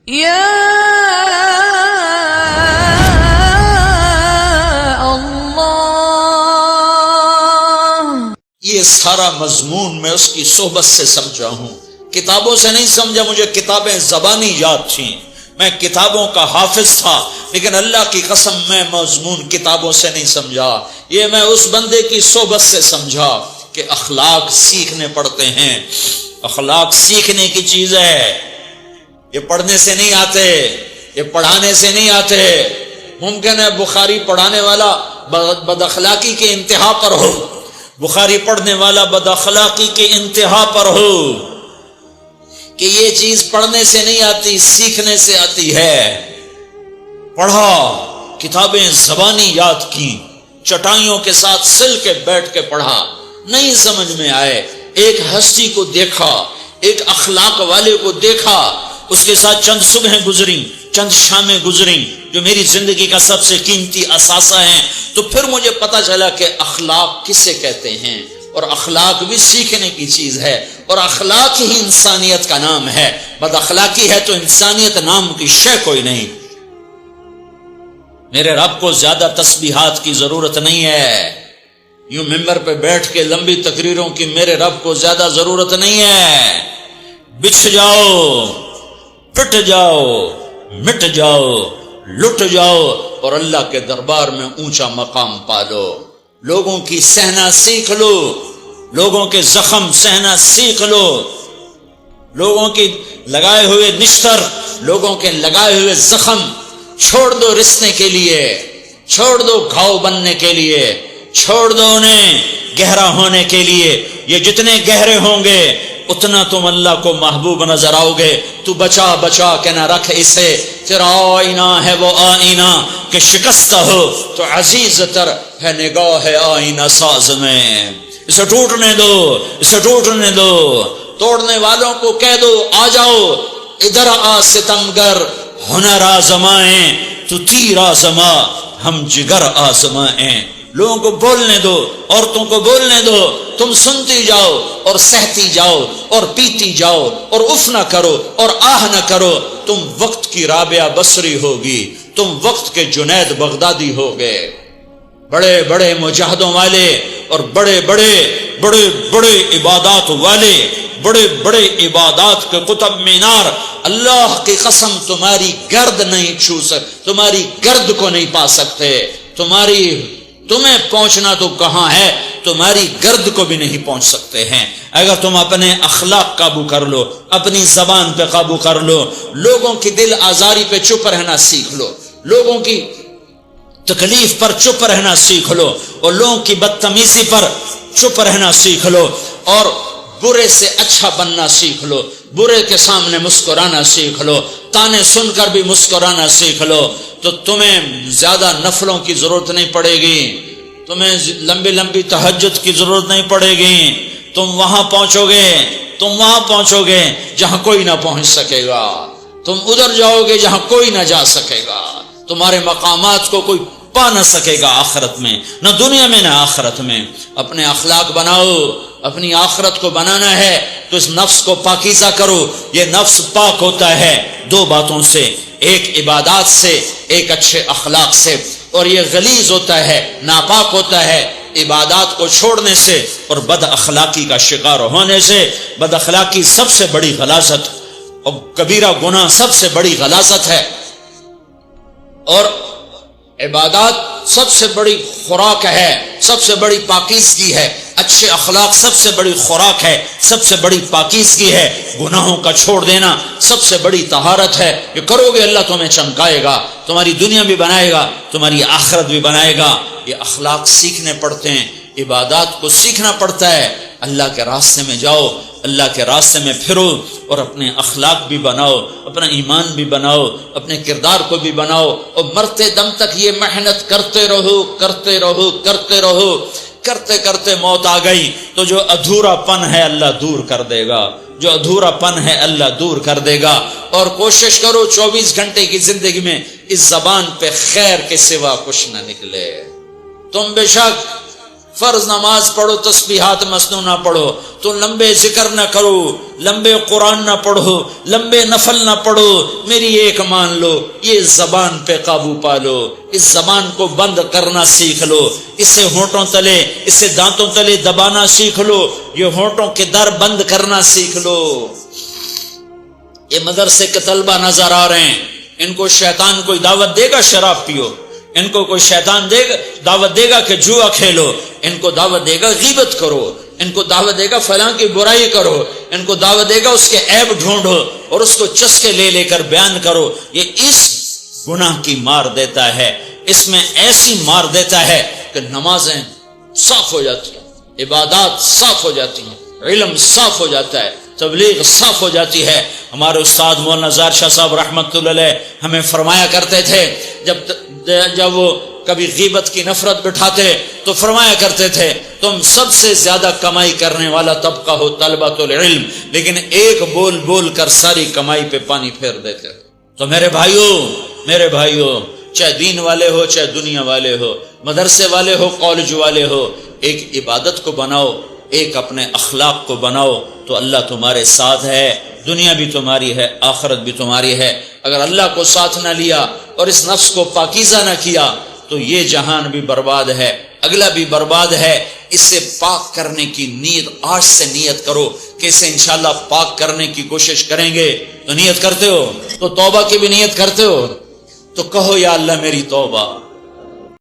یا اللہ. یہ سارا مضمون میں اس کی صحبت سے سمجھا ہوں، کتابوں سے نہیں سمجھا. مجھے کتابیں زبانی یاد تھیں، میں کتابوں کا حافظ تھا، لیکن اللہ کی قسم میں مضمون کتابوں سے نہیں سمجھا. یہ میں اس بندے کی صحبت سے سمجھا کہ اخلاق سیکھنے پڑتے ہیں. اخلاق سیکھنے کی چیز ہے، یہ پڑھنے سے نہیں آتے، یہ پڑھانے سے نہیں آتے. ممکن ہے بخاری پڑھانے والا بد اخلاقی کے انتہا پر ہو، بخاری پڑھنے والا بد اخلاقی کے انتہا پر ہو، کہ یہ چیز پڑھنے سے نہیں آتی، سیکھنے سے آتی ہے. پڑھا، کتابیں زبانی یاد کی، چٹائیوں کے ساتھ سل کے بیٹھ کے پڑھا. نہیں سمجھ میں آئے، ایک ہستی کو دیکھا، ایک اخلاق والے کو دیکھا، اس کے ساتھ چند صبحیں گزری، چند شامیں گزری جو میری زندگی کا سب سے قیمتی اثاثہ ہیں. تو پھر مجھے پتا چلا کہ اخلاق کسے کہتے ہیں، اور اخلاق بھی سیکھنے کی چیز ہے، اور اخلاق ہی انسانیت کا نام ہے. بد اخلاقی ہے تو انسانیت نام کی شے کوئی نہیں. میرے رب کو زیادہ تسبیحات کی ضرورت نہیں ہے، یوں ممبر پہ بیٹھ کے لمبی تقریروں کی میرے رب کو زیادہ ضرورت نہیں ہے. بچھ جاؤ، پٹ جاؤ، مٹ جاؤ، لٹ جاؤ، اور اللہ کے دربار میں اونچا مقام پالو. لوگوں کی سہنا سیکھ لو، لوگوں کے زخم سہنا سیکھ لو، لوگوں کی لگائے ہوئے نشتر، لوگوں کے لگائے ہوئے زخم چھوڑ دو رسنے کے لیے، چھوڑ دو گھاؤ بننے کے لیے، چھوڑ دو انہیں گہرا ہونے کے لیے. یہ جتنے گہرے ہوں گے اتنا تم اللہ کو محبوب نظر آؤ گے. تو بچا بچا کے نہ رکھ اسے، تیرا آئینہ ہے وہ آئینہ کہ شکستہ ہو تو عزیز تر ہے نگاہ آئینہ ساز میں. اسے ٹوٹنے دو، اسے ٹوٹنے دو. توڑنے والوں کو کہہ دو آ جاؤ ادھر آ ستمگر، ہنر آزمائیں تو تیر آزما، ہم جگر آزمائیں. لوگوں کو بولنے دو، عورتوں کو بولنے دو، تم سنتی جاؤ اور سہتی جاؤ اور پیتی جاؤ اور اف نہ کرو اور آہ نہ کرو. تم وقت کی رابعہ بصری ہوگی، تم وقت کے جنید بغدادی ہوگے. بڑے بڑے مجاہدوں والے اور بڑے بڑے بڑے بڑے عبادات والے، بڑے بڑے عبادات کے قطب مینار، اللہ کی قسم تمہاری گرد نہیں چھو سکتے، تمہاری گرد کو نہیں پا سکتے. تمہیں پہنچنا تو کہاں ہے، تمہاری گرد کو بھی نہیں پہنچ سکتے ہیں. اگر تم اپنے اخلاق قابو کر لو، اپنی زبان پہ قابو کر لو، لوگوں کی دل آزاری پہ چپ رہنا سیکھ لو، لوگوں کی تکلیف پر چپ رہنا سیکھ لو، اور لوگوں کی بدتمیزی پر چپ رہنا سیکھ لو، اور برے سے اچھا بننا سیکھ لو، برے کے سامنے مسکرانا سیکھ لو، تانے سن کر بھی مسکرانا سیکھ لو، تو تمہیں زیادہ نفلوں کی ضرورت نہیں پڑے گی، تمہیں لمبی لمبی تہجد کی ضرورت نہیں پڑے گی. تم وہاں پہنچو گے، تم وہاں پہنچو گے جہاں کوئی نہ پہنچ سکے گا. تم ادھر جاؤ گے جہاں کوئی نہ جا سکے گا. تمہارے مقامات کو کوئی پا نہ سکے گا آخرت میں، نہ دنیا میں نہ آخرت میں. اپنے اخلاق بناؤ. اپنی آخرت کو بنانا ہے تو اس نفس کو پاکیزہ کرو. یہ نفس پاک ہوتا ہے دو باتوں سے، ایک عبادات سے، ایک اچھے اخلاق سے. اور یہ غلیظ ہوتا ہے، ناپاک ہوتا ہے عبادات کو چھوڑنے سے اور بد اخلاقی کا شکار ہونے سے. بد اخلاقی سب سے بڑی غلاظت اور کبیرہ گناہ سب سے بڑی غلاظت ہے، اور عبادات سب سے بڑی خوراک ہے، سب سے بڑی پاکیزگی ہے. اچھے اخلاق سب سے بڑی خوراک ہے، سب سے بڑی پاکیزگی ہے. گناہوں کا چھوڑ دینا سب سے بڑی طہارت ہے. یہ کرو گے اللہ تمہیں چمکائے گا، تمہاری دنیا بھی بنائے گا، تمہاری آخرت بھی بنائے گا. یہ اخلاق سیکھنے پڑتے ہیں، عبادات کو سیکھنا پڑتا ہے. اللہ کے راستے میں جاؤ، اللہ کے راستے میں پھرو، اور اپنے اخلاق بھی بناؤ، اپنا ایمان بھی بناؤ، اپنے کردار کو بھی بناؤ، اور مرتے دم تک یہ محنت کرتے رہو کرتے رہو کرتے رہو. کرتے کرتے موت آ گئی تو جو ادھورا پن ہے اللہ دور کر دے گا، جو ادھورا پن ہے اللہ دور کر دے گا. اور کوشش کرو 24 گھنٹے کی زندگی میں اس زبان پہ خیر کے سوا کچھ نہ نکلے. تم بے شک فرض نماز پڑھو تسبیحات مسنون نہ پڑھو، تو لمبے ذکر نہ کرو، لمبے قرآن نہ پڑھو، لمبے نفل نہ پڑھو، میری ایک مان لو، یہ زبان پہ قابو پالو، اس زبان کو بند کرنا سیکھ لو، اسے ہونٹوں تلے، اسے دانتوں تلے دبانا سیکھ لو، یہ ہونٹوں کے در بند کرنا سیکھ لو۔ یہ مدرسے کے طلبہ نظر آ رہے ہیں، ان کو شیطان کوئی دعوت دے گا شراب پیو، ان کو کوئی شیطان دعوت دے گا کہ جوا کھیلو، ان کو دعوت دے گا غیبت کرو، ان کو دعوت دے گا فلاں کی برائی کرو، ان کو دعوت دے گا اس کے عیب ڈھونڈو اور اس کو چسکے لے لے کر بیان کرو۔ یہ اس گناہ کی مار دیتا ہے، اس میں ایسی مار دیتا ہے کہ نمازیں صاف ہو جاتی ہیں، عبادات صاف ہو جاتی ہیں، علم صاف ہو جاتا ہے، تبلیغ صاف ہو جاتی ہے۔ ہمارے استاد مولانا زار شاہ صاحب رحمۃ اللہ علیہ ہمیں فرمایا کرتے تھے، جب وہ کبھی غیبت کی نفرت بٹھاتے تو فرمایا کرتے تھے تم سب سے زیادہ کمائی کرنے والا طبقہ ہو طلبۃ العلم، لیکن ایک بول بول کر ساری کمائی پہ پانی پھیر دیتے۔ تو میرے بھائیوں چاہے دین والے ہو چاہے دنیا والے ہو، مدرسے والے ہو کالج والے ہو، ایک عبادت کو بناؤ، ایک اپنے اخلاق کو بناؤ، تو اللہ تمہارے ساتھ ہے، دنیا بھی تمہاری ہے، آخرت بھی تمہاری ہے۔ اگر اللہ کو ساتھ نہ لیا اور اس نفس کو پاکیزہ نہ کیا تو یہ جہان بھی برباد ہے، اگلا بھی برباد ہے۔ اسے پاک کرنے کی نیت آج سے نیت کرو کہ اسے انشاءاللہ پاک کرنے کی کوشش کریں گے۔ تو نیت کرتے ہو تو توبہ کی بھی نیت کرتے ہو، تو کہو یا اللہ میری توبہ،